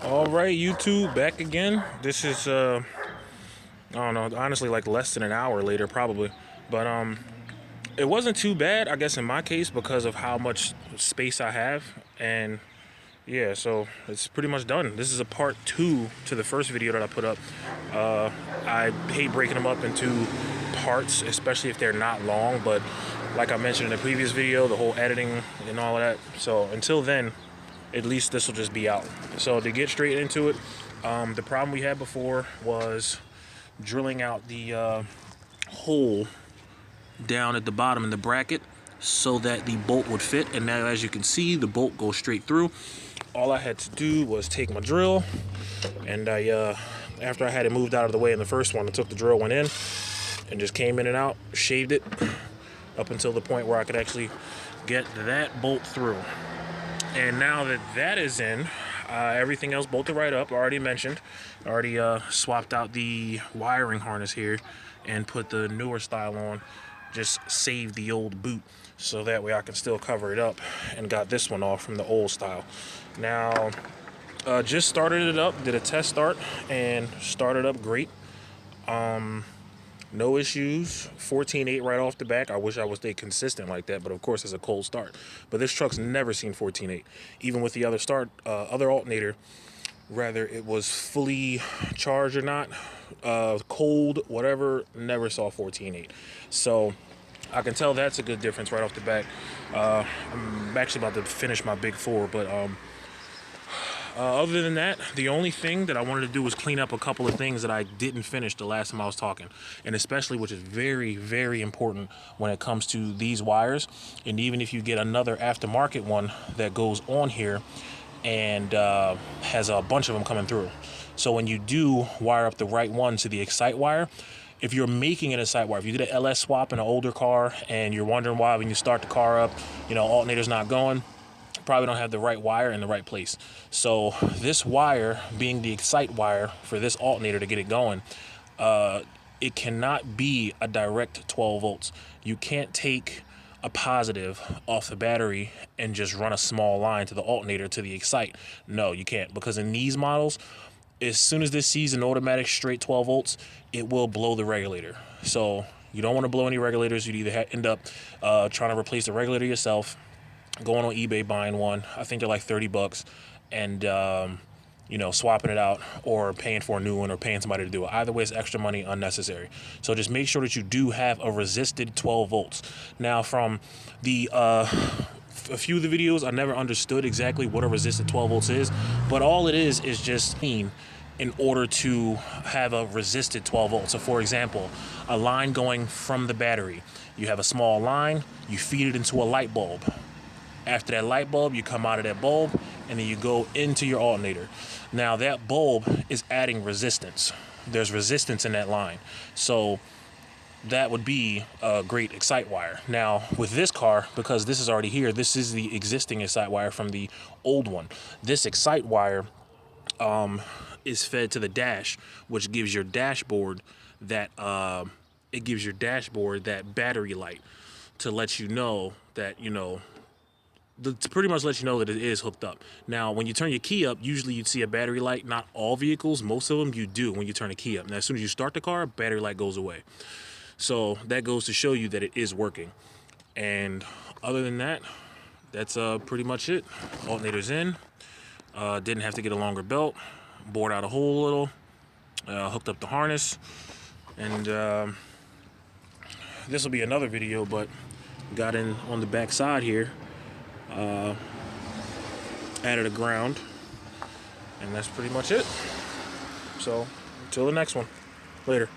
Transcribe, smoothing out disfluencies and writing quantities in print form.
All right, YouTube, back again. This is I don't know, honestly, like less than an hour later, probably. But it wasn't too bad, I guess, in my case because of how much space I have, and yeah, so it's pretty much done. This is a part 2 to the first video that I put up. I hate breaking them up into parts, especially if they're not long. But like I mentioned in the previous video, the whole editing and all of that. So until then, at least this will just be out. So to get straight into it, the problem we had before was drilling out the hole down at the bottom in the bracket so that the bolt would fit. And now, as you can see, the bolt goes straight through. All I had to do was take my drill, and after I had it moved out of the way in the first one, I took the drill, went in, and just came in and out, shaved it up until the point where I could actually get that bolt through. And now that that is in, everything else bolted right up. I already mentioned. I already swapped out the wiring harness here and put the newer style on. Just saved the old boot so that way I can still cover it up, and got this one off from the old style. Now, just started it up, did a test start, and started up great. No issues, 14.8 right off the back. I wish I would stay consistent like that, but of course it's a cold start. But this truck's never seen 14.8. Even with the other other alternator, whether it was fully charged or not, cold, whatever, never saw 14.8. So I can tell that's a good difference right off the back. I'm actually about to finish my big 4, but other than that, the only thing that I wanted to do was clean up a couple of things that I didn't finish the last time I was talking. And especially, which is very, very important when it comes to these wires. And even if you get another aftermarket one that goes on here and has a bunch of them coming through. So when you do wire up the right one to the excite wire, if you're making an excite wire, if you did an LS swap in an older car and you're wondering why when you start the car up, you know, alternator's not going, probably don't have the right wire in the right place. So this wire being the excite wire for this alternator to get it going, it cannot be a direct 12 volts. You can't take a positive off the battery and just run a small line to the alternator to the excite. No, you can't, because in these models, as soon as this sees an automatic straight 12 volts, it will blow the regulator. So you don't want to blow any regulators. You'd either end up trying to replace the regulator yourself, going on eBay, buying one. I think they're like 30 bucks, and you know, swapping it out, or paying for a new one, or paying somebody to do it. Either way, it's extra money, unnecessary. So just make sure that you do have a resisted 12 volts. Now, from the a few of the videos, I never understood exactly what a resisted 12 volts is, but all it is just in order to have a resisted 12 volts. So for example, a line going from the battery, you have a small line, you feed it into a light bulb. After that light bulb, you come out of that bulb, and then you go into your alternator. Now that bulb is adding resistance. There's resistance in that line. So that would be a great excite wire. Now with this car, because this is already here, this is the existing excite wire from the old one. This excite wire is fed to the dash, which gives your dashboard that battery light to let you know that, you know, to pretty much let you know that it is hooked up. Now, when you turn your key up, usually you'd see a battery light. Not all vehicles, most of them you do when you turn the key up. Now, as soon as you start the car, battery light goes away. So that goes to show you that it is working. And other than that, that's pretty much it. Alternator's in. Didn't have to get a longer belt. Bored out a hole a little. Hooked up the harness. And this will be another video, but got in on the back side here. Added a ground, and that's pretty much it. So until the next one, later.